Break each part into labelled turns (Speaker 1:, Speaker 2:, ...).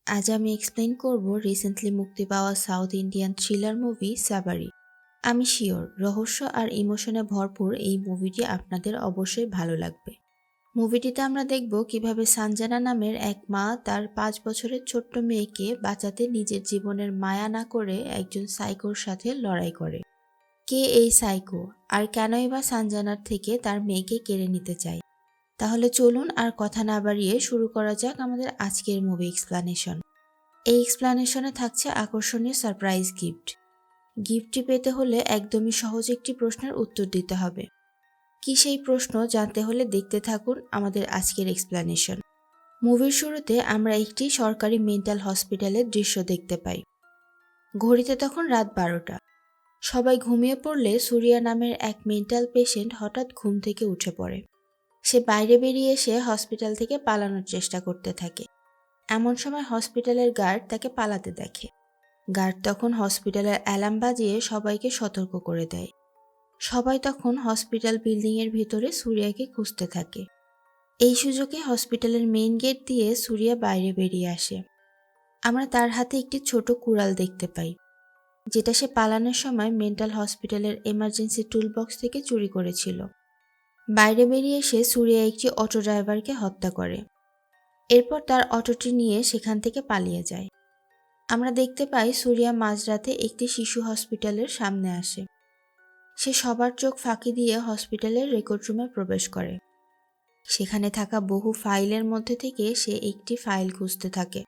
Speaker 1: আজ আমি এক্সপ্লেইন করব রিসেন্টলি মুক্তি পাওয়া সাউথ ইন্ডিয়ান থ্রিলার মুভি সাবারি। আমি শিওর রহস্য আর ইমোশনে ভরপুর এই মুভিটি আপনাদের অবশ্যই ভালো লাগবে। মুভিটিতে আমরা দেখব কিভাবে সানজানা নামের এক মা তার 5 বছরের ছোট্ট মেয়েকে বাঁচাতে নিজের জীবনের মায়া না করে একজন সাইকোর সাথে লড়াই করে। কে এই সাইকো আর কেনই বা সানজানার থেকে তার মেয়েকে কেড়ে নিতে চায়? তাহলে চলুন আর কথা না বাড়িয়ে শুরু করা যাক আমাদের আজকের মুভি এক্সপ্লানেশন। এই এক্সপ্লানেশনে থাকছে আকর্ষণীয় সারপ্রাইজ গিফট। গিফটটি পেতে হলে একদমই সহজ একটি প্রশ্নের উত্তর দিতে হবে। কি সেই প্রশ্ন জানতে হলে দেখতে থাকুন আমাদের আজকের এক্সপ্লানেশন। মুভির শুরুতে আমরা একটি সরকারি মেন্টাল হসপিটালের দৃশ্য দেখতে পাই। ঘড়িতে তখন রাত 12টা। সবাই ঘুমিয়ে পড়লে সুরিয়া নামের এক মেন্টাল পেশেন্ট হঠাৎ ঘুম থেকে উঠে পড়ে। সে বাইরে বেরিয়ে এসে হসপিটাল থেকে পালানোর চেষ্টা করতে থাকে। এমন সময় হসপিটালের গার্ড তাকে পালাতে দেখে। গার্ড তখন হসপিটালের অ্যালার্ম বাজিয়ে সবাইকে সতর্ক করে দেয়। সবাই তখন হসপিটাল বিল্ডিংয়ের ভিতরে সুরিয়াকে খুঁজতে থাকে। এই সুযোগে হসপিটালের মেইন গেট দিয়ে সুরিয়া বাইরে বেরিয়ে আসে। আমরা তার হাতে একটি ছোট কুড়াল দেখতে পাই, যেটা সে পালানোর সময় মেন্টাল হসপিটালের এমার্জেন্সি টুলবক্স থেকে চুরি করেছিল। বাইরে বেরিয়ে এসে সুরিয়া একটি অটো ড্রাইভারকে হত্যা করে। এরপর তার অটোটি নিয়ে সেখান থেকে পালিয়ে যায়। আমরা দেখতে পাই সুরিয়া মাঝরাতে একটি শিশু হসপিটালের সামনে আসে। সে সবার চোখ ফাঁকি দিয়ে হসপিটালের রেকর্ড রুমে প্রবেশ করে। সেখানে থাকা বহু ফাইলের মধ্যে থেকে সে একটি ফাইল খুঁজতে থাকে।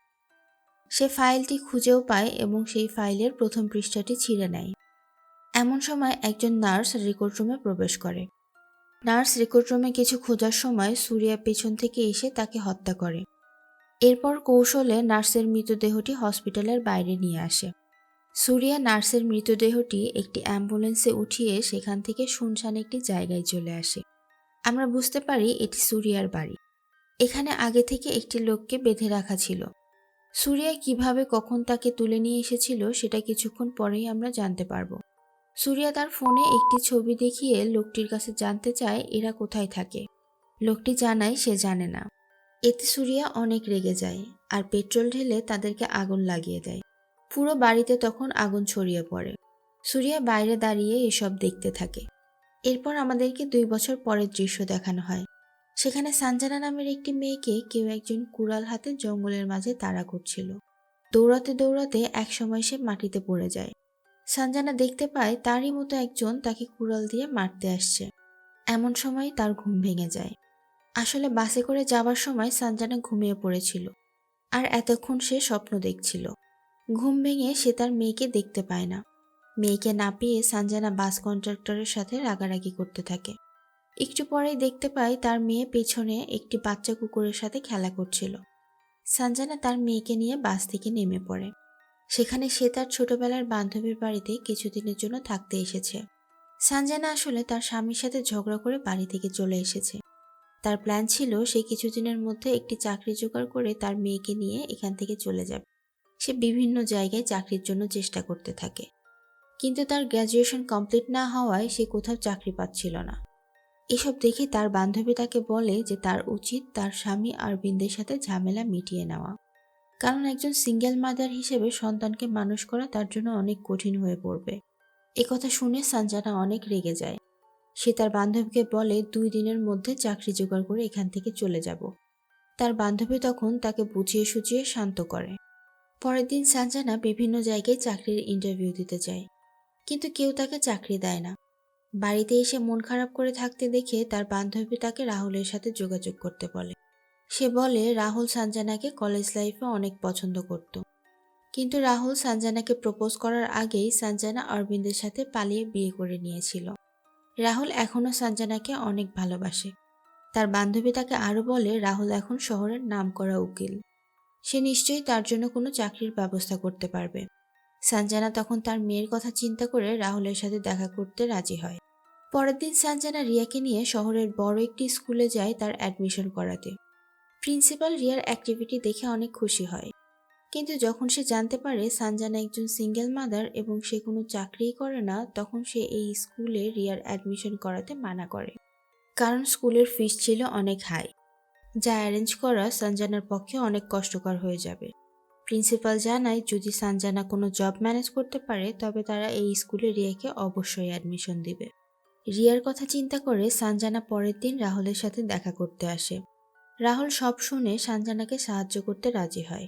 Speaker 1: সে ফাইলটি খুঁজেও পায় এবং সেই ফাইলের প্রথম পৃষ্ঠাটি ছিঁড়ে নেয়। এমন সময় একজন নার্স রেকর্ড রুমে প্রবেশ করে। নার্স রেকর্ড রুমে কিছু খোঁজার সময় সুরিয়া পেছন থেকে এসে তাকে হত্যা করে। এরপর কৌশলে নার্সের মৃতদেহটি হসপিটালের বাইরে নিয়ে আসে। সুরিয়া নার্সের মৃতদেহটি একটি অ্যাম্বুলেন্সে উঠিয়ে সেখান থেকে শুনশান একটি জায়গায় চলে আসে। আমরা বুঝতে পারি এটি সুরিয়ার বাড়ি। এখানে আগে থেকে একটি লোককে বেঁধে রাখা ছিল। সুরিয়া কিভাবে কখন তাকে তুলে নিয়ে এসেছিল সেটা কিছুক্ষণ পরেই আমরা জানতে পারব। সুরিয়া তার ফোনে একটি ছবি দেখিয়ে লোকটির কাছে জানতে চায় এরা কোথায় থাকে। লোকটি জানায় সে জানে না। এতে সুরিয়া অনেক রেগে যায় আর পেট্রোল ঢেলে তাদেরকে আগুন লাগিয়ে দেয়। পুরো বাড়িতে তখন আগুন ছড়িয়ে পড়ে। সুরিয়া বাইরে দাঁড়িয়ে এসব দেখতে থাকে। এরপর আমাদেরকে 2 বছর পরের দৃশ্য দেখানো হয়। সেখানে সানজানা নামের একটি মেয়েকে কেউ একজন কুড়াল হাতে জঙ্গলের মাঝে তাড়া করছিল। দৌড়াতে দৌড়াতে একসময় সে মাটিতে পড়ে যায়। সানজানা দেখতে পায় তারই মতো একজন তাকে কুড়াল দিয়ে মারতে আসছে। এমন সময় তার ঘুম ভেঙে যায়। আসলে বাসে করে যাওয়ার সময় সানজানা ঘুমিয়ে পড়েছিল আর এতক্ষণ সে স্বপ্ন দেখছিল। ঘুম ভেঙে সে তার মেয়েকে দেখতে পায় না। মেয়েকে না পেয়ে সানজানা বাস কন্ট্রাক্টরের সাথে রাগারাগি করতে থাকে। একটু পরেই দেখতে পায় তার মেয়ে পেছনে একটি বাচ্চা কুকুরের সাথে খেলা করছিল। সানজানা তার মেয়েকে নিয়ে বাস থেকে নেমে পড়ে। সেখানে সে তার ছোটবেলার বান্ধবীর বাড়িতে কিছুদিনের জন্য থাকতে এসেছে। সানজানা আসলে তার স্বামীর সাথে ঝগড়া করে বাড়ি থেকে চলে এসেছে। তার প্ল্যান ছিল সে কিছুদিনের মধ্যে একটি চাকরি জোগাড় করে তার মেয়েকে নিয়ে এখান থেকে চলে যাবে। সে বিভিন্ন জায়গায় চাকরির জন্য চেষ্টা করতে থাকে, কিন্তু তার গ্র্যাজুয়েশন কমপ্লিট না হওয়ায় সে কোথাও চাকরি পাচ্ছিল না। এসব দেখে তার বান্ধবী তাকে বলে যে তার উচিত তার স্বামী অরবিন্দের সাথে ঝামেলা মিটিয়ে নেওয়া, কারণ একজন সিঙ্গেল মাদার হিসেবে সন্তানকে মানুষ করা তার জন্য অনেক কঠিন হয়ে পড়বে। একথা শুনে সানজানা অনেক রেগে যায়। সে তার বান্ধবীকে বলে 2 দিনের মধ্যে চাকরি জোগাড় করে এখান থেকে চলে যাব। তার বান্ধবী তখন তাকে বুঝিয়ে সুঝিয়ে শান্ত করে। পরের দিন সানজানা বিভিন্ন জায়গায় চাকরির ইন্টারভিউ দিতে যায়, কিন্তু কেউ তাকে চাকরি দেয় না। বাড়িতে এসে মন খারাপ করে থাকতে দেখে তার বান্ধবী তাকে রাহুলের সাথে যোগাযোগ করতে বলে। সে বলে রাহুল সানজানাকে কলেজ লাইফে অনেক পছন্দ করত, কিন্তু রাহুল সানজানাকে প্রপোজ করার আগেই সানজানা অরবিন্দের সাথে পালিয়ে বিয়ে করে নিয়েছিল। রাহুল এখনও সানজানাকে অনেক ভালোবাসে। তার বান্ধবী তাকে আরও বলে রাহুল এখন শহরের নামকরা উকিল। সে নিশ্চয়ই তার জন্য কোনো চাকরির ব্যবস্থা করতে পারবে। সানজানা তখন তার মেয়ের কথা চিন্তা করে রাহুলের সাথে দেখা করতে রাজি হয়। পরের দিন সানজানা রিয়াকে নিয়ে শহরের বড় একটি স্কুলে যায় তার অ্যাডমিশন করাতে। প্রিন্সিপাল রিয়ার অ্যাক্টিভিটি দেখে অনেক খুশি হয়, কিন্তু যখন সে জানতে পারে সানজানা একজন সিঙ্গেল মাদার এবং সে কোনো চাকরিই করে না, তখন সে এই স্কুলে রিয়ার অ্যাডমিশন করাতে মানা করে, কারণ স্কুলের ফিস ছিল অনেক হাই, যা অ্যারেঞ্জ করা সানজানার পক্ষে অনেক কষ্টকর হয়ে যাবে। প্রিন্সিপাল জানায় যদি সঞ্জনা কোনো জব ম্যানেজ করতে পারে তবে তারা এই স্কুলে রিয়াকে অবশ্যই অ্যাডমিশন দিবে। রিয়ার কথা চিন্তা করে সঞ্জনা পরের দিন রাহুলের সাথে দেখা করতে আসে। রাহুল সব শুনে সঞ্জনাকে সাহায্য করতে রাজি হয়।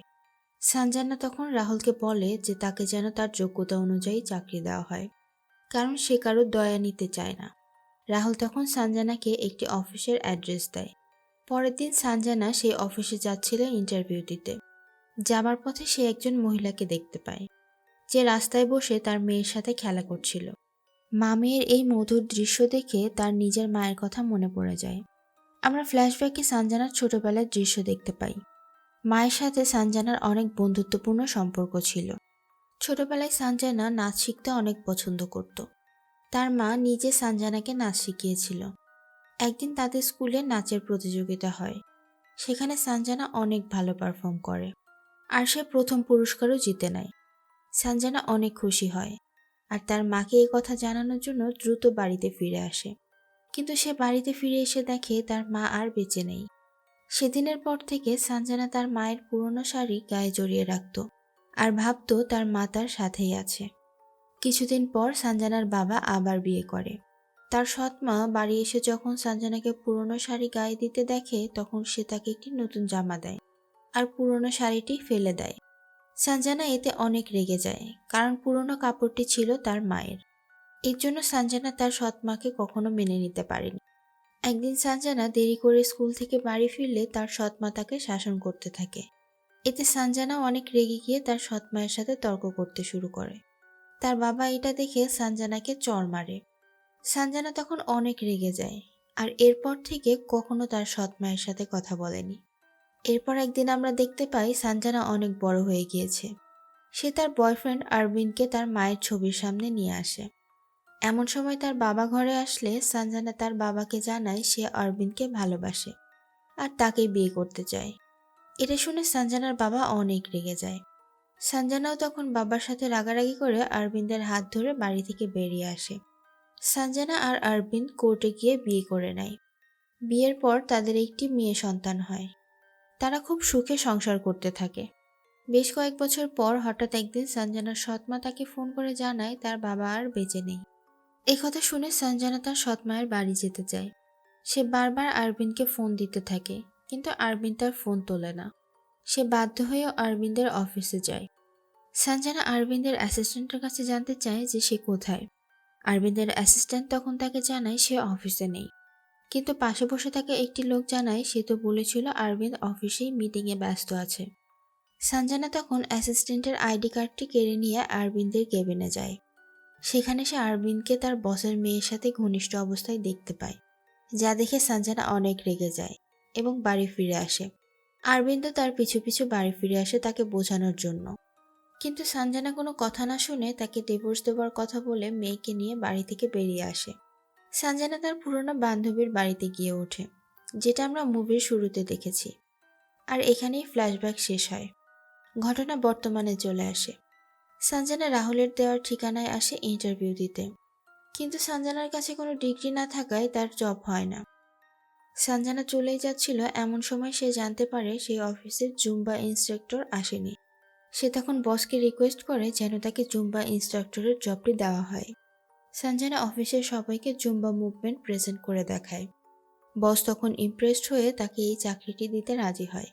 Speaker 1: সঞ্জনা তখন রাহুলকে বলে যে তাকে যেন তার যোগ্যতা অনুযায়ী চাকরি দেওয়া হয়, কারণ সে কারোর দয়া নিতে চায় না। রাহুল তখন সঞ্জনাকে একটি অফিসের অ্যাড্রেস দেয়। পরের দিন সঞ্জনা সেই অফিসে যাচ্ছিল ইন্টারভিউ দিতে। যাবার পথে সে একজন মহিলাকে দেখতে পায়, যে রাস্তায় বসে তার মেয়ের সাথে খেলা করছিল। মা মেয়ের এই মধুর দৃশ্য দেখে তার নিজের মায়ের কথা মনে পড়ে যায়। আমরা ফ্ল্যাশব্যাকে সঞ্জনার ছোটবেলার দৃশ্য দেখতে পাই। মায়ের সাথে সঞ্জনার অনেক বন্ধুত্বপূর্ণ সম্পর্ক ছিল। ছোটবেলায় সঞ্জনা নাচ শিখতে অনেক পছন্দ করত। তার মা নিজে সঞ্জনাকে নাচ শিখিয়েছিল। একদিন তাদের স্কুলে নাচের প্রতিযোগিতা হয়। সেখানে সঞ্জনা অনেক ভালো পারফর্ম করে আর সে প্রথম পুরস্কারও জিতে নেয়। সঞ্জনা অনেক খুশি হয় আর তার মাকে এই কথা জানানোর জন্য দ্রুত বাড়িতে ফিরে আসে। কিন্তু সে বাড়িতে ফিরে এসে দেখে তার মা আর বেঁচে নেই। সেদিনের পর থেকে সঞ্জনা তার মায়ের পুরনো শাড়ি গায়ে জড়িয়ে রাখত আর ভাবত তার মা তার সাথেই আছে। কিছুদিন পর সঞ্জনার বাবা আবার বিয়ে করে। তার সৎ মা বাড়ি এসে যখন সঞ্জনাকে পুরনো শাড়ি গায়ে দিতে দেখে তখন সে তাকে একটি নতুন জামা দেয় আর পুরনো শাড়িটি ফেলে দেয়। সঞ্জনা এতে অনেক রেগে যায়, কারণ পুরনো কাপড়টি ছিল তার মায়ের। এর জন্য সঞ্জনা তার সৎ মাকে কখনো মেনে নিতে পারেনি। একদিন সঞ্জনা দেরি করে স্কুল থেকে বাড়ি ফিরলে তার সৎ মা তাকে শাসন করতে থাকে। এতে সঞ্জনা অনেক রেগে গিয়ে তার সৎ মায়ের সাথে তর্ক করতে শুরু করে। তার বাবা এটা দেখে সঞ্জনাকে চড় মারে। সঞ্জনা তখন অনেক রেগে যায় আর এরপর থেকে কখনো তার সৎ মায়ের সাথে কথা বলেনি। এরপর একদিন আমরা দেখতে পাই সঞ্জনা অনেক বড় হয়ে গিয়েছে। সে তার বয়ফ্রেন্ড আরবিনকে তার মায়ের ছবির সামনে নিয়ে আসে। এমন সময় তার বাবা ঘরে আসলে সঞ্জনা তার বাবাকে জানায় সে আরবিনকে ভালোবাসে আর তাকেই বিয়ে করতে চায়। এটা শুনে সঞ্জনার বাবা অনেক রেগে যায়। সঞ্জনাও তখন বাবার সাথে রাগারাগি করে আরবিনদের হাত ধরে বাড়ি থেকে বেরিয়ে আসে। সঞ্জনা আর আরবিন কোর্টে গিয়ে বিয়ে করে নেয়। বিয়ের পর তাদের একটি মেয়ে সন্তান হয়। তারা খুব সুখে সংসার করতে থাকে। বেশ কয়েক বছর পর হঠাৎ একদিন সঞ্জনার সৎ মা তাকে ফোন করে জানায় তার বাবা আর বেঁচে নেই। এই কথা শুনে সঞ্জনা তার সৎ মায়ের বাড়ি যেতে চায়। সে বারবার আরবিনকে ফোন দিতে থাকে, কিন্তু আরবিন তার ফোন তোলে না। সে বাধ্য হয়ে আরবিনদের অফিসে যায়। সঞ্জনা আরবিনদের অ্যাসিস্ট্যান্টের কাছে জানতে চায় যে সে কোথায়। আরবিনদের অ্যাসিস্ট্যান্ট তখন তাকে জানায় সে অফিসে নেই, কিন্তু পাশে বসে থাকা একটি লোক জানায় সে তো বলেছিল আরবিন অফিসেই মিটিংয়ে ব্যস্ত আছে। সঞ্জনা তখন অ্যাসিস্ট্যান্টের আইডি কার্ডটি কেড়ে নিয়ে আরবিনদের কেবিনে যায়। সেখানে সে আরবিনকে তার বসের মেয়ের সাথে ঘনিষ্ঠ অবস্থায় দেখতে পায়, যা দেখে সঞ্জনা অনেক রেগে যায় এবং বাড়ি ফিরে আসে। আরবিন্দ তার পিছু পিছু বাড়ি ফিরে আসে তাকে বোঝানোর জন্য, কিন্তু সঞ্জনা কোনো কথা না শুনে তাকে ডিভোর্স দেওয়ার কথা বলে মেয়েকে নিয়ে বাড়ি থেকে বেরিয়ে আসে। সঞ্জনা তার পুরনো বান্ধবীর বাড়িতে গিয়ে ওঠে, যেটা আমরা মুভির শুরুতে দেখেছি। আর এখানেই ফ্ল্যাশব্যাক শেষ হয়। ঘটনা বর্তমানে চলে আসে। সঞ্জনা রাহুলের দেওয়ার ঠিকানায় আসে ইন্টারভিউ দিতে, কিন্তু সঞ্জনার কাছে কোনো ডিগ্রি না থাকায় তার জব হয় না। সঞ্জনা চলেই যাচ্ছিল, এমন সময় সে জানতে পারে সেই অফিসের জুম্বা ইন্সট্রাক্টর আসেনি। সে তখন বসকে রিকোয়েস্ট করে যেন তাকে জুম্বা ইন্সট্রাক্টরের জবটি দেওয়া হয়। সঞ্জনা অফিসের সবাইকে জুম্বা মুভমেন্ট প্রেজেন্ট করে দেখায়। বস তখন ইমপ্রেসড হয়ে তাকে এই চাকরিটি দিতে রাজি হয়।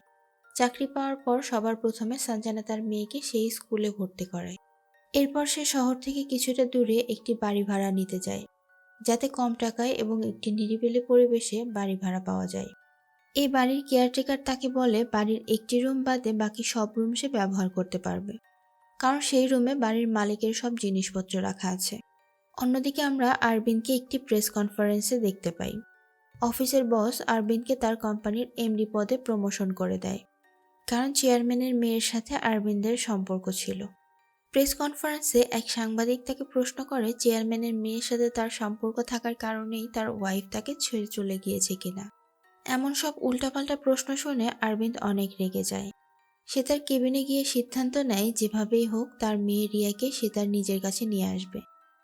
Speaker 1: চাকরি পাওয়ার পর সবার প্রথমে সঞ্জনা তার মেয়েকে সেই স্কুলে ভর্তি করায়। এরপর সে শহর থেকে কিছুটা দূরে একটি বাড়ি ভাড়া নিতে যায়, যাতে কম টাকায় এবং একটি নিরিবিলি পরিবেশে বাড়ি ভাড়া পাওয়া যায়। এই বাড়ির কেয়ারটেকার তাকে বলে বাড়ির একটি রুম বাদে বাকি সব রুম সে ব্যবহার করতে পারবে, কারণ সেই রুমে বাড়ির মালিকের সব জিনিসপত্র রাখা আছে। অন্যদিকে আমরা আরবিনকে একটি প্রেস কনফারেন্সে দেখতে পাই। অফিসের বস আরবিনকে তার কোম্পানির এমডি পদে প্রমোশন করে দেয়, কারণ চেয়ারম্যানের মেয়ের সাথে আরবিনদের সম্পর্ক ছিল। প্রেস কনফারেন্সে এক সাংবাদিক তাকে প্রশ্ন করে চেয়ারম্যানের মেয়ের সাথে তার সম্পর্ক থাকার কারণেই তার ওয়াইফ তাকে ছেড়ে চলে গিয়েছে কিনা। এমন সব উল্টাপাল্টা প্রশ্ন শুনে আরবিন অনেক রেগে যায়। সে তার কেবিনে গিয়ে সিদ্ধান্ত নেয় যেভাবেই হোক তার মেয়ে রিয়াকে সে তার নিজের কাছে নিয়ে আসবে,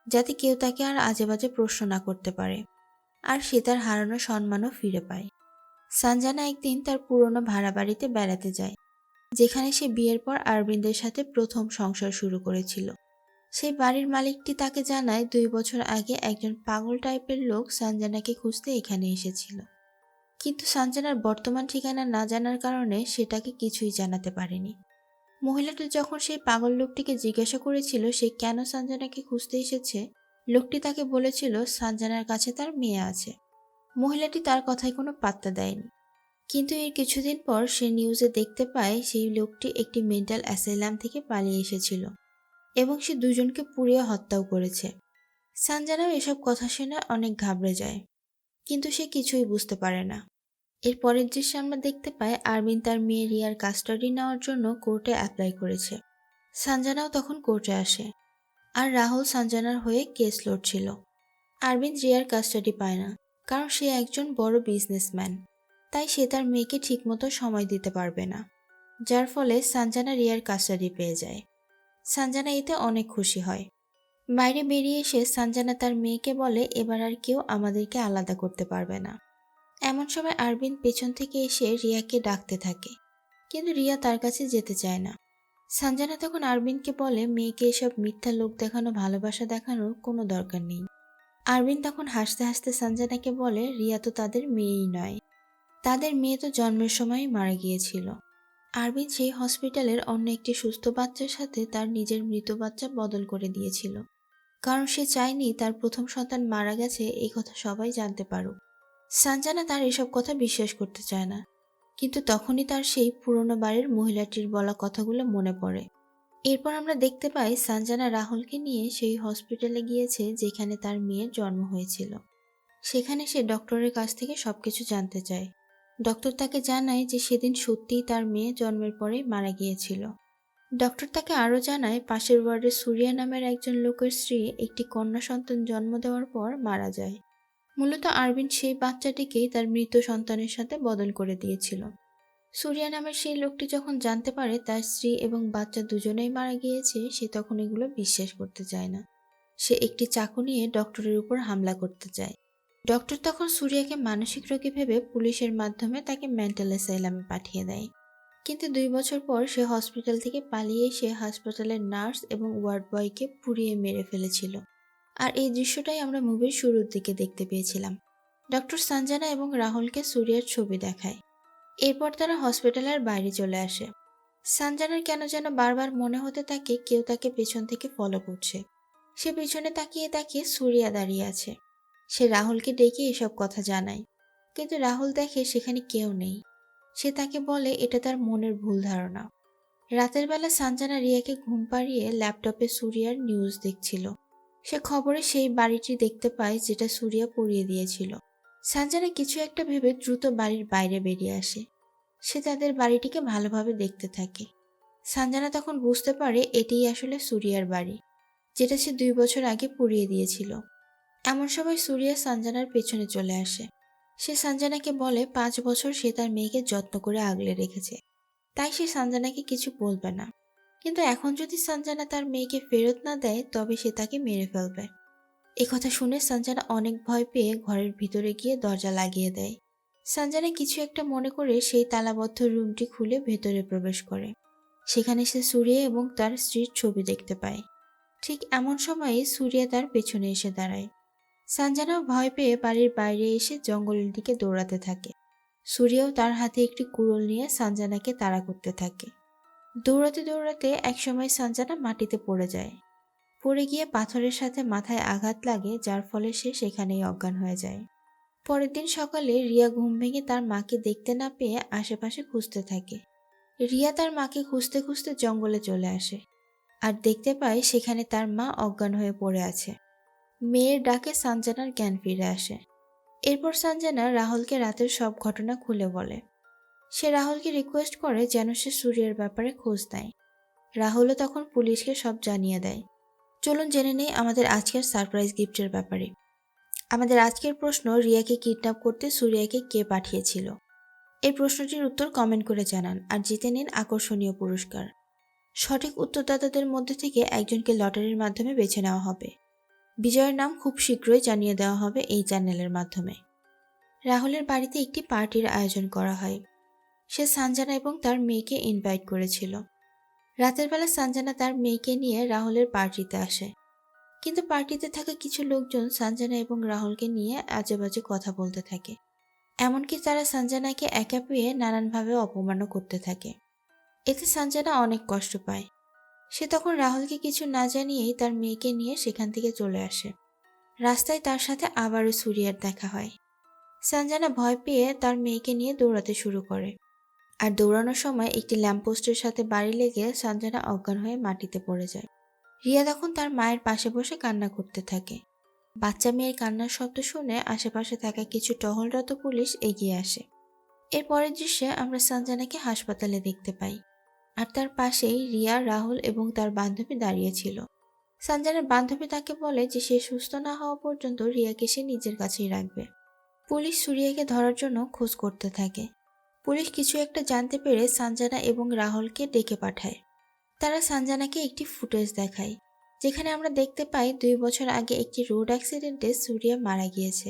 Speaker 1: যাতে কেউ তাকে আর আজেবাজে প্রশ্ন না করতে পারে, আর সে তার হারানো সম্মানও ফিরে পায়। সঞ্জনা একদিন তার পুরনো ভাড়া বাড়িতে বেড়াতে যায়। যেখানে সে বিয়ের পর আরবিন্দের সাথে প্রথম সংসার শুরু করেছিল। সেই বাড়ির মালিকটি তাকে জানায় 2 বছর আগে একজন পাগল টাইপের লোক সঞ্জনাকে খুঁজতে এখানে এসেছিল, কিন্তু সঞ্জনার বর্তমান ঠিকানা না জানার কারণে সেটাকে কিছুই জানাতে পারেনি। মহিলাটি যখন সেই পাগল লোকটিকে জিজ্ঞাসা করেছিল সে কেন সঞ্জনাকে খুঁজতে এসেছে, লোকটি তাকে বলেছিল সঞ্জনার কাছে তার মেয়ে আছে। মহিলাটি তার কথায় কোনো পাত্তা দেয়নি। কিন্তু এর কিছুদিন পর সে নিউজে দেখতে পায় সেই লোকটি একটি মেন্টাল অ্যাসাইলাম থেকে পালিয়ে এসেছিল এবং সে দুজনকে পুড়িয়ে হত্যাও করেছে। সঞ্জনাও এসব কথা শুনে অনেক ঘাবড়ে যায়, কিন্তু সে কিছুই বুঝতে পারে না। এর পরের দৃশ্যে আমরা দেখতে পাই আরবিন তার মেয়ে রিয়ার কাস্টাডি নেওয়ার জন্য কোর্টে অ্যাপ্লাই করেছে। সঞ্জনাও তখন কোর্টে আসে, আর রাহুল সঞ্জনার হয়ে কেস লড়ছিল। আরবিন রিয়ার কাস্টাডি পায় না, কারণ সে একজন বড় বিজনেসম্যান, তাই সে তার মেয়েকে ঠিকমতো সময় দিতে পারবে না, যার ফলে সঞ্জনা রিয়ার কাস্টাডি পেয়ে যায়। সঞ্জনা এতে অনেক খুশি হয়। বাইরে বেরিয়ে এসে সঞ্জনা তার মেয়েকে বলে এবার আর কেউ আমাদেরকে আলাদা করতে পারবে না। এমন সময় আরবিন পেছন থেকে এসে রিয়াকে ডাকতে থাকে, কিন্তু রিয়া তার কাছে যেতে চায় না। সঞ্জনা তখন আরবিনকে বলে মেয়েকে এসব মিথ্যা লোক দেখানো ভালোবাসা দেখানোর কোনো দরকার নেই। আরবিন তখন হাসতে হাসতে সঞ্জনাকে বলে রিয়া তো তাদের মেয়েই নয়, তাদের মেয়ে তো জন্মের সময়ই মারা গিয়েছিল। আরবিন সেই হসপিটালের অন্য একটি সুস্থ বাচ্চার সাথে তার নিজের মৃত বাচ্চা বদল করে দিয়েছিল, কারণ সে চায়নি তার প্রথম সন্তান মারা গেছে এই কথা সবাই জানতে পারুক। সঞ্জনা তার এসব কথা বিশ্বাস করতে চায় না, কিন্তু তখনই তার সেই পুরনো বাড়ির মহিলাটির বলা কথাগুলো মনে পড়ে। এরপর আমরা দেখতে পাই সঞ্জনা রাহুলকে নিয়ে সেই হসপিটালে গিয়েছে যেখানে তার মেয়ের জন্ম হয়েছিল। সেখানে সে ডক্টরের কাছ থেকে সবকিছু জানতে চায়। ডক্টর তাকে জানায় যে সেদিন সত্যিই তার মেয়ে জন্মের পরেই মারা গিয়েছিল। ডক্টর তাকে আরও জানায় পাশের ওয়ার্ডে সুরিয়া নামের একজন লোকের স্ত্রী একটি কন্যা সন্তান জন্ম দেওয়ার পর মারা যায়। মূলত আরবিন সেই বাচ্চাটিকেই তার মৃত সন্তানের সাথে বদল করে দিয়েছিল। সুরিয়া নামের সেই লোকটি যখন জানতে পারে তার স্ত্রী এবং বাচ্চা দুজনেই মারা গিয়েছে, সে তখন এগুলো বিশ্বাস করতে চায় না। সে একটি চাকু নিয়ে ডক্টরের উপর হামলা করতে চায়। ডক্টর তখন সুরিয়াকে মানসিক রোগী ভেবে পুলিশের মাধ্যমে তাকে মেন্টাল অ্যাসাইলামে পাঠিয়ে দেয়। কিন্তু 2 বছর পর সে হসপিটাল থেকে পালিয়ে এসে হাসপাতালের নার্স এবং ওয়ার্ড বয়কে পুড়িয়ে মেরে ফেলেছিল। আর এই দৃশ্যটাই আমরা মুভির শুরুর দিকে দেখতে পেয়েছিলাম। ডক্টর সঞ্জনা এবং রাহুলকে সুরিয়ার ছবি দেখায়। এরপর তারা হসপিটালের বাইরে চলে আসে। সঞ্জনার কেন যেন বারবার মনে হতে থাকে কেউ তাকে পেছন থেকে ফলো করছে। সে পিছনে তাকিয়ে তাকে সুরিয়া দাঁড়িয়ে আছে। সে রাহুলকে ডেকে এসব কথা জানায়, কিন্তু রাহুল দেখে সেখানে কেউ নেই। সে তাকে বলে এটা তার মনের ভুল ধারণা। রাতের বেলা সঞ্জনা রিয়াকে ঘুম পাড়িয়ে ল্যাপটপে সুরিয়ার নিউজ দেখছিল। সে খবরে সেই বাড়িটি দেখতে পায় যেটা সুরিয়া পুড়িয়ে দিয়েছিল। সঞ্জনা কিছু একটা ভেবে দ্রুত বাড়ির বাইরে বেরিয়ে আসে। সে তাদের বাড়িটিকে ভালোভাবে দেখতে থাকে। সঞ্জনা তখন বুঝতে পারে এটিই আসলে সুরিয়ার বাড়ি, যেটা সে 2 বছর আগে পুড়িয়ে দিয়েছিল। এমন সময় সুরিয়া সঞ্জনার পেছনে চলে আসে। সে সঞ্জনাকে বলে 5 বছর সে তার মেয়েকে যত্ন করে আগলে রেখেছে, তাই সে সঞ্জনাকে কিছু বলবে না। কিন্তু এখন যদি সঞ্জনা তার মেয়েকে ফেরত না দেয় তবে সে তাকে মেরে ফেলবে। একথা শুনে সঞ্জনা অনেক ভয় পেয়ে ঘরের ভিতরে গিয়ে দরজা লাগিয়ে দেয়। সঞ্জনা কিছু একটা মনে করে সেই তালাবদ্ধ রুমটি খুলে ভেতরে প্রবেশ করে। সেখানে সে সুরিয়া এবং তার স্ত্রীর ছবি দেখতে পায়। ঠিক এমন সময়ে সুরিয়া তার পেছনে এসে দাঁড়ায়। সঞ্জনাও ভয় পেয়ে বাড়ির বাইরে এসে জঙ্গলের দিকে দৌড়াতে থাকে। সুরিয়াও তার হাতে একটি কুড়োল নিয়ে সঞ্জনাকে তাড়া করতে থাকে। দৌড়াতে দৌড়াতে একসময় সঞ্জনা মাটিতে পড়ে যায়। পড়ে গিয়ে পাথরের সাথে মাথায় আঘাত লাগে, যার ফলে সে সেখানেই অজ্ঞান হয়ে যায়। পরের দিন সকালে রিয়া ঘুম ভেঙে তার মাকে দেখতে না পেয়ে আশেপাশে খুঁজতে থাকে। রিয়া তার মাকে খুঁজতে খুঁজতে জঙ্গলে চলে আসে আর দেখতে পায় সেখানে তার মা অজ্ঞান হয়ে পড়ে আছে। মেয়ের ডাকে সঞ্জনার জ্ঞান ফিরে আসে। এরপর সঞ্জনা রাহুলকে রাতের সব ঘটনা খুলে বলে। সে রাহুলকে রিকোয়েস্ট করে যেন সে সুরিয়ার ব্যাপারে খোঁজ নেয়। রাহুলও তখন পুলিশকে সব জানিয়ে দেয়। চলুন জেনে নেই আমাদের আজকের সারপ্রাইজ গিফটের ব্যাপারে। আমাদের আজকের প্রশ্ন, রিয়াকে কিডন্যাপ করতে সুরিয়াকে কে পাঠিয়েছিল? এই প্রশ্নটির উত্তর কমেন্ট করে জানান আর জিতে নিন আকর্ষণীয় পুরস্কার। সঠিক উত্তরদাতাদের মধ্যে থেকে একজনকে লটারির মাধ্যমে বেছে নেওয়া হবে। বিজয়ের নাম খুব শীঘ্রই জানিয়ে দেওয়া হবে এই চ্যানেলের মাধ্যমে। রাহুলের বাড়িতে একটি পার্টির আয়োজন করা হয়। সে সঞ্জনা এবং তার মেয়েকে ইনভাইট করেছিল। রাতের বেলা সঞ্জনা তার মেয়েকে নিয়ে রাহুলের পার্টিতে আসে, কিন্তু পার্টিতে থাকা কিছু লোকজন সঞ্জনা এবং রাহুলকে নিয়ে আজেবাজে কথা বলতে থাকে। এমনকি তারা সঞ্জনাকে একা পেয়ে নানানভাবে অপমানও করতে থাকে। এতে সঞ্জনা অনেক কষ্ট পায়। সে তখন রাহুলকে কিছু না জানিয়েই তার মেয়েকে নিয়ে সেখান থেকে চলে আসে। রাস্তায় তার সাথে আবারও সুরিয়ার দেখা হয়। সঞ্জনা ভয় পেয়ে তার মেয়েকে নিয়ে দৌড়াতে শুরু করে, আর দৌড়ানোর সময় একটি ল্যাম্পপোস্টের সাথে বাড়ি লেগে সঞ্জনা অজ্ঞান হয়ে মাটিতে পড়ে যায়। রিয়া তখন তার মায়ের পাশে বসে কান্না করতে থাকে। বাচ্চা মেয়ের কান্নার শব্দ শুনে আশেপাশে থাকা কিছু টহলরত পুলিশ এগিয়ে আসে। এর পরের দৃশ্যে আমরা সঞ্জনাকে হাসপাতালে দেখতে পাই, আর তার পাশেই রিয়া, রাহুল এবং তার বান্ধবী দাঁড়িয়ে ছিল। সঞ্জনার বান্ধবী তাকে বলে যে সে সুস্থ না হওয়া পর্যন্ত রিয়াকে সে নিজের কাছেই রাখবে। পুলিশ সুরিয়াকে ধরার জন্য খোঁজ করতে থাকে। পুলিশ কিছু একটা জানতে পেরে সঞ্জনা এবং রাহুলকে ডেকে পাঠায়। তারা সঞ্জনাকে একটি ফুটেজ দেখায়, যেখানে আমরা দেখতে পাই 2 বছর আগে একটি রোড অ্যাক্সিডেন্টে সুরিয়া মারা গিয়েছে।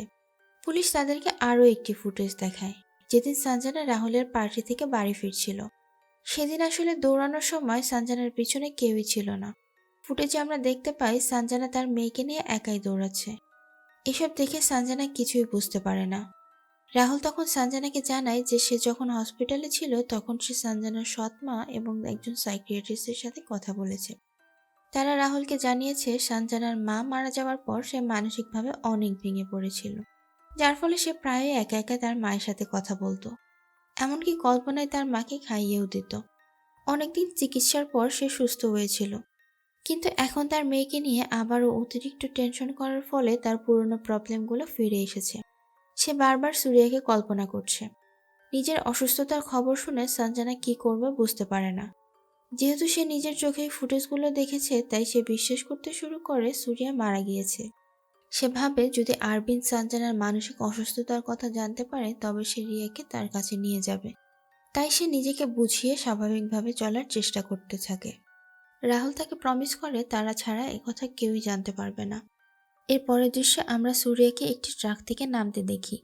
Speaker 1: পুলিশ তাদেরকে আরও একটি ফুটেজ দেখায়, যেদিন সঞ্জনা রাহুলের পার্টি থেকে বাড়ি ফিরছিল। সেদিন আসলে দৌড়ানোর সময় সঞ্জনার পিছনে কেউই ছিল না। ফুটেজে আমরা দেখতে পাই সঞ্জনা তার মেয়েকে নিয়ে একাই দৌড়াচ্ছে। এসব দেখে সঞ্জনা কিছুই বুঝতে পারে না। রাহুল তখন সঞ্জনাকে জানায় যে সে যখন হসপিটালে ছিল তখন সে সঞ্জনার সৎ মা এবং একজন সাইকিয়াট্রিস্টের সাথে কথা বলেছে। তারা রাহুলকে জানিয়েছে সঞ্জনার মা মারা যাওয়ার পর সে মানসিকভাবে অনেক ভেঙে পড়েছিল, যার ফলে সে প্রায়ই একা একা তার মায়ের সাথে কথা বলতো। এমনকি কল্পনায় তার মাকে খাইয়েও দিত। অনেকদিন চিকিৎসার পর সে সুস্থ হয়েছিল, কিন্তু এখন তার মেয়েকে নিয়ে আবারও অতিরিক্ত টেনশন করার ফলে তার পুরনো প্রবলেমগুলো ফিরে এসেছে। সে বারবার সুরিয়াকে কল্পনা করছে। নিজের অসুস্থতার খবর শুনে সঞ্জনা কি করবে বুঝতে পারে না। যেহেতু সে নিজের চোখে ফুটেজগুলো দেখেছে, তাই সে বিশ্বাস করতে শুরু করে সুরিয়া মারা গিয়েছে। সে ভাবে যদি আরবিন সঞ্জনার মানসিক অসুস্থতার কথা জানতে পারে তবে সে রিয়াকে তার কাছে নিয়ে যাবে। তাই সে নিজেকে বুঝিয়ে স্বাভাবিকভাবে চলার চেষ্টা করতে থাকে। রাহুল তাকে প্রমিস করে তারা ছাড়া একথা কেউই জানতে পারবে না। এর পরের দৃশ্যে আমরা সুরিয়াকে একটি ট্রাক থেকে নামতে দেখি।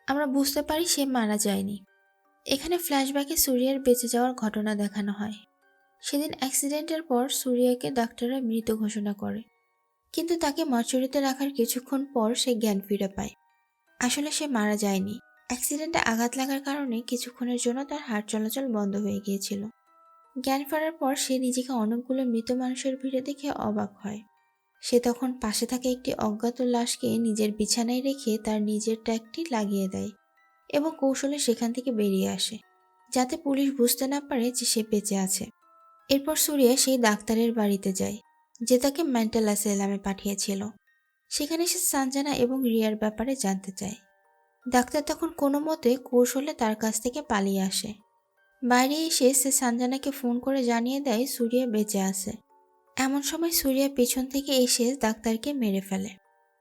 Speaker 1: আমরা বুঝতে পারি সে মারা যায়নি। এখানে ফ্ল্যাশব্যাকে সুরিয়ার বেঁচে যাওয়ার ঘটনা দেখানো হয়। সেদিন অ্যাক্সিডেন্টের পর সুরিয়াকে ডাক্তাররা মৃত ঘোষণা করে, কিন্তু তাকে মর্চুরিতে রাখার কিছুক্ষণ পর সে জ্ঞান ফিরে পায়। আসলে সে মারা যায়নি, অ্যাক্সিডেন্টে আঘাত লাগার কারণে কিছুক্ষণের জন্য তার হার্ট চলাচল বন্ধ হয়ে গিয়েছিল। জ্ঞান ফেরার পর সে নিজেকে অনেকগুলো মৃত মানুষের ভিড়ে দেখে অবাক হয়। সে তখন পাশে থাকা একটি অজ্ঞাত লাশকে নিজের বিছানায় রেখে তার নিজের ট্যাগটি লাগিয়ে দেয় এবং কৌশলে সেখান থেকে বেরিয়ে আসে, যাতে পুলিশ বুঝতে না পারে যে সে বেঁচে আছে। এরপর সুরিয়া সেই ডাক্তারের বাড়িতে যায় যে তাকে মেন্টাল অ্যাসাইলামে পাঠিয়েছিল। সেখানে সে সঞ্জনা এবং রিয়ার ব্যাপারে জানতে চায়। ডাক্তার তখন কোনো মতে কৌশলে তার কাছ থেকে পালিয়ে আসে। বাইরে এসে সে সঞ্জনাকে ফোন করে জানিয়ে দেয় সুরিয়া বেঁচে আছে। এমন সময় সুরিয়া পিছন থেকে এসে ডাক্তারকে মেরে ফেলে।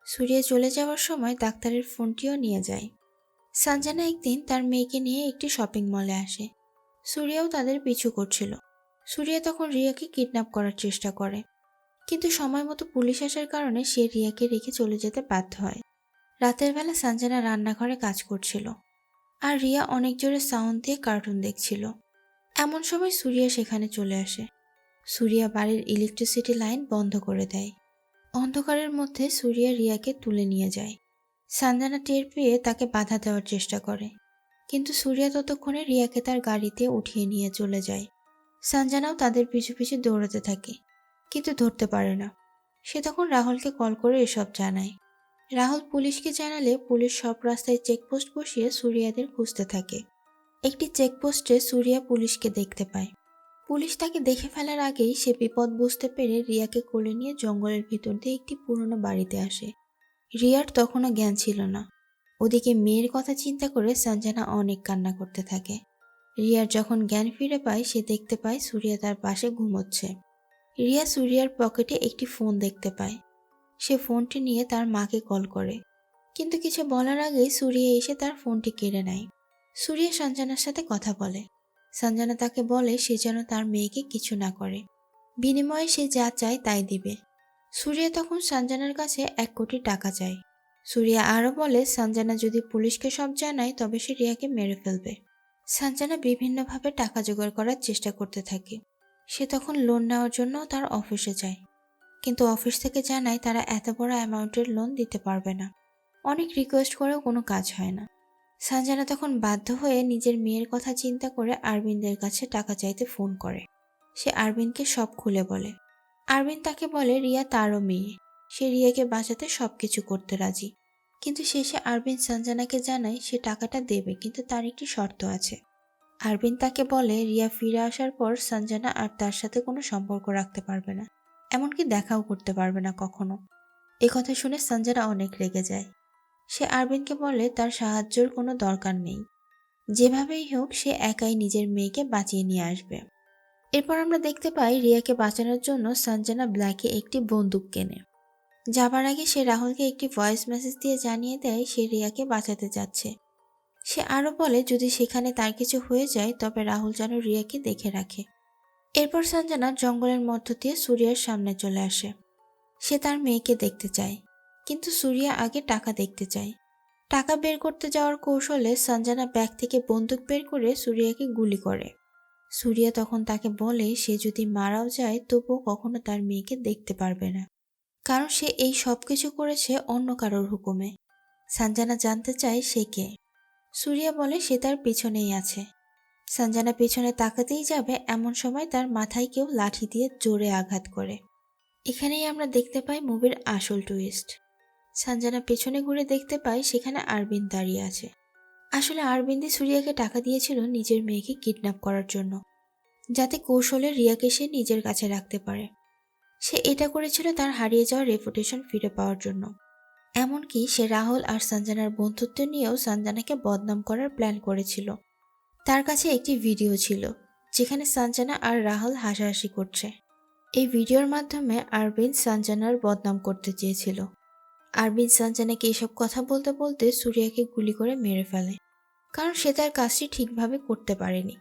Speaker 1: সুরিয়া চলে যাওয়ার সময় ডাক্তারের ফোনটিও নিয়ে যায়। সঞ্জনা একদিন তার মেয়েকে নিয়ে একটি শপিং মলে আসে। সুরিয়াও তাদের পিছু করছিল। সুরিয়া তখন রিয়াকে কিডন্যাপ করার চেষ্টা করে, কিন্তু সময় মতো পুলিশ আসার কারণে সে রিয়াকে রেখে চলে যেতে বাধ্য হয়। রাতের বেলা সঞ্জনা রান্নাঘরে কাজ করছিল, আর রিয়া অনেক জোরে সাউন্ড দিয়ে কার্টুন দেখছিল। এমন সময় সুরিয়া সেখানে চলে আসে। সুরিয়া বাড়ির ইলেকট্রিসিটি লাইন বন্ধ করে দেয়। অন্ধকারের মধ্যে সুরিয়া রিয়াকে তুলে নিয়ে যায়। সঞ্জনা টের পেয়ে তাকে বাধা দেওয়ার চেষ্টা করে, কিন্তু সুরিয়া ততক্ষণে রিয়াকে তার গাড়িতে উঠিয়ে নিয়ে চলে যায়। সঞ্জনাও তাদের পিছু পিছু দৌড়াতে থাকে, কিন্তু ধরতে পারে না। সে তখন রাহুলকে কল করে এসব জানায়। রাহুল পুলিশকে জানালে পুলিশ সব রাস্তায় চেকপোস্ট বসিয়ে সুরিয়াদের খুঁজতে থাকে। একটি চেকপোস্টে সুরিয়া পুলিশকে দেখতে পায়। পুলিশ তাকে দেখে ফেলার আগেই সে বিপদ বুঝতে পেরে রিয়াকে কোলে নিয়ে জঙ্গলের ভিতর দিয়ে একটি পুরনো বাড়িতে আসে। রিয়ার তখনও জ্ঞান ছিল না। ওদিকে মেয়ের কথা চিন্তা করে সঞ্জনা অনেক কান্না করতে থাকে। রিয়ার যখন জ্ঞান ফিরে পায় সে দেখতে পায় সুরিয়া তার পাশে ঘুমোচ্ছে। রিয়া সুরিয়ার পকেটে একটি ফোন দেখতে পায়। সে ফোনটি নিয়ে তার মাকে কল করে, কিন্তু কিছু বলার আগেই সুরিয়া এসে তার ফোনটি কেড়ে নেয়। সুরিয়া সঞ্জনার সাথে কথা বলে। সঞ্জনা তাকে বলে সে যেন তার মেয়েকে কিছু না করে, বিনিময়ে সে যা চায় তাই দিবে। সুরিয়া তখন সঞ্জনার কাছে 1 কোটি টাকা চায়। সুরিয়া আরও বলে সঞ্জনা যদি পুলিশকে সব জানায় তবে সে রিয়াকে মেরে ফেলবে। সঞ্জনা বিভিন্নভাবে টাকা জোগাড় করার চেষ্টা করতে থাকে। সে তখন লোন নেওয়ার জন্য তার অফিসে যায়, কিন্তু অফিস থেকে জানায় তারা এত বড় অ্যামাউন্টের লোন দিতে পারবে না। অনেক রিকোয়েস্ট করেও কোনো কাজ হয় না। সঞ্জনা তখন বাধ্য হয়ে নিজের মেয়ের কথা চিন্তা করে আরবিন্দের কাছে টাকা চাইতে ফোন করে। সে আরবিনকে সব খুলে বলে। আরবিন তাকে বলে রিয়া তারও মেয়ে, সে রিয়াকে বাঁচাতে সবকিছু করতে রাজি। কিন্তু শেষে আরবিন সঞ্জনাকে জানায় সে টাকাটা দেবে, কিন্তু তার একটি শর্ত আছে। আরবিন তাকে বলে রিয়া ফিরে আসার পর সঞ্জনা আর তার সাথে কোনো সম্পর্ক রাখতে পারবে না, এমনকি দেখাও করতে পারবে না কখনো। কথা শুনে সঞ্জনা অনেক রেগে যায়। সে আরবিনকে বলে তার সাহায্যের কোনো দরকার নেই, যেভাবেই হোক সে একাই নিজের মেয়েকে বাঁচিয়ে নিয়ে আসবে। এরপর আমরা দেখতে পাই রিয়াকে বাঁচানোর জন্য সঞ্জনা ব্ল্যাকে একটি বন্দুক কেনে। যাবার আগে সে রাহুলকে একটি ভয়েস মেসেজ দিয়ে জানিয়ে দেয় সে রিয়াকে বাঁচাতে যাচ্ছে। সে আরও বলে যদি সেখানে তার কিছু হয়ে যায় তবে রাহুল যেন রিয়াকে দেখে রাখে। এরপর সঞ্জনা জঙ্গলের মধ্য দিয়ে সুরিয়ার সামনে চলে আসে। সে তার মেয়েকে দেখতে চায়, কিন্তু সুরিয়া আগে টাকা দেখতে চায়। টাকা বের করতে যাওয়ার কৌশলে সঞ্জনা ব্যাগ থেকে বন্দুক বের করে সুরিয়াকে গুলি করে। সুরিয়া তখন তাকে বলে সে যদি মারাও যায় তবুও কখনো তার মেয়েকে দেখতে পারবে না, কারণ সে এই সব কিছু করেছে অন্য কারোর হুকুমে। সঞ্জনা জানতে চায় সে কে। সুরিয়া বলে সে তার পিছনেই আছে। সঞ্জনা পেছনে তাকাতেই যাবে, এমন সময় তার মাথায় কেউ লাঠি দিয়ে জোরে আঘাত করে। এখানেই আমরা দেখতে পাই মুভির আসল টুইস্ট। সঞ্জনা পেছনে ঘুরে দেখতে পায় সেখানে আরবিন দাঁড়িয়ে আছে। আসলে আরবিন্দি সুরিয়াকে টাকা দিয়েছিল নিজের মেয়েকে কিডন্যাপ করার জন্য, যাতে কৌশলে রিয়াকে সে নিজের কাছে রাখতে পারে। সে এটা করেছিল তার হারিয়ে যাওয়া রেপুটেশন ফিরে পাওয়ার জন্য। এমনকি সে রাহুল আর সঞ্জনার বন্ধুত্ব নিয়েও সঞ্জনাকে বদনাম করার প্ল্যান করেছিল। তার কাছে একটি ভিডিও ছিল যেখানে সঞ্জনা আর রাহুল হাসাহাসি করছে। এই ভিডিওর মাধ্যমে আরবিন সঞ্জনার বদনাম করতে চেয়েছিল। আরবিন সঞ্জনাকে এসব কথা বলতে বলতে সুরিয়াকে গুলি করে মেরে ফেলে, কারণ সে তার কাজটি ঠিকভাবে করতে পারেনি।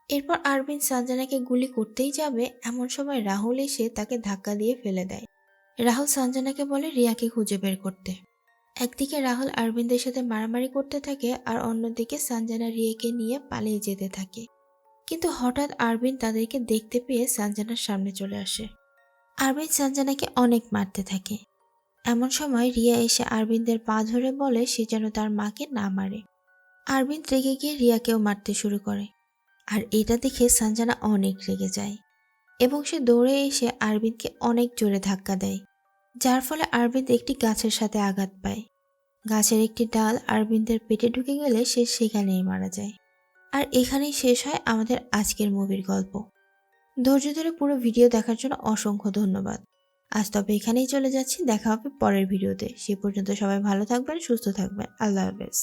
Speaker 1: এরপর আরবিন সঞ্জনাকে গুলি করতেই যাবে, এমন সময় রাহুল এসে তাকে ধাক্কা দিয়ে ফেলে দেয়। রাহুল সঞ্জনাকে বলে রিয়াকে খুঁজে বের করতে। একদিকে রাহুল আরবিনদের সাথে মারামারি করতে থাকে আর অন্যদিকে সঞ্জনা রিয়াকে নিয়ে পালিয়ে যেতে থাকে। কিন্তু হঠাৎ আরবিন তাদেরকে দেখতে পেয়ে সঞ্জনার সামনে চলে আসে। আরবিন সঞ্জনাকে অনেক মারতে থাকে। এমন সময় রিয়া এসে আরবিনদের পা ধরে বলে সে যেন তার মাকে না মারে। আরবিন রেগে গিয়ে রিয়াকেও মারতে শুরু করে, আর এটা দেখে সঞ্জনা অনেক রেগে যায় এবং সে দৌড়ে এসে আরবিনকে অনেক জোরে ধাক্কা দেয়, যার ফলে আরবিন একটি গাছের সাথে আঘাত পায়। গাছের একটি ডাল আরবিনদের পেটে ঢুকে গেলে সে সেখানেই মারা যায়। আর এখানেই শেষ হয় আমাদের আজকের মুভির গল্প। ধৈর্য ধরে পুরো ভিডিও দেখার জন্য অসংখ্য ধন্যবাদ। আজ তবে এখানেই চলে যাচ্ছি, দেখা হবে পরের ভিডিওতে। সে পর্যন্ত সবাই ভালো থাকবেন, সুস্থ থাকবেন। আল্লাহ হাফেজ।